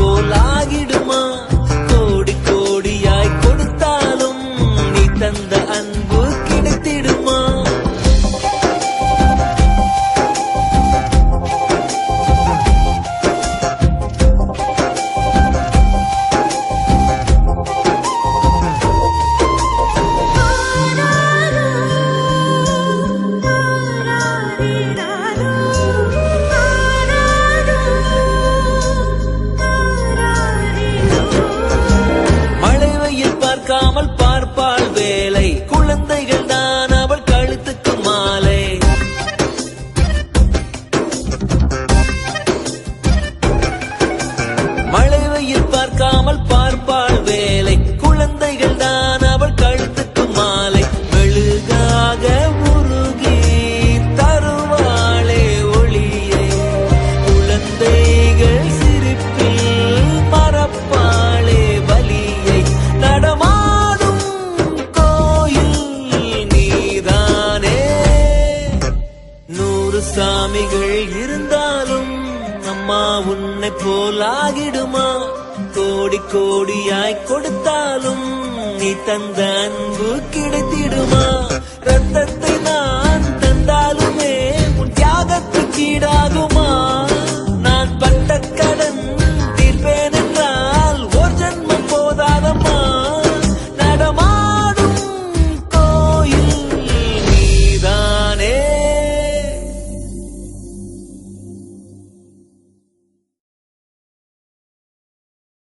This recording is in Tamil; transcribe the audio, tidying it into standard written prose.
போலாகிடுமா? கோடி கோடியாய் கொடுத்தாலும் நீ தந்த அன்பு கிடைத்திடுமா? பார்க்காமல் பார்ப்பாள் வேலை, குழந்தைகள் தான் அவள் கழுத்துக்கு மாலை. மழை வெயில் பார்க்காமல் பார்ப்பாள் வேலை, குழந்தைகள் தான் அவள் கழுத்துக்கு மாலை. மெழுகாக உருகி தருவாளே ஒளியை, குழந்தைகள் சிரிப்பில் மறப்பாளே வலியை. நடமாடும் கோயில் நீதானே. 100 சாமிகள் இருந்தாலும் அம்மா உன்னை போலாகிடுமா? கோடி கோடியாய் கொடுத்தாலும் நீ தந்த அன்பு கிடைத்திடுமா? ரத்தத்தை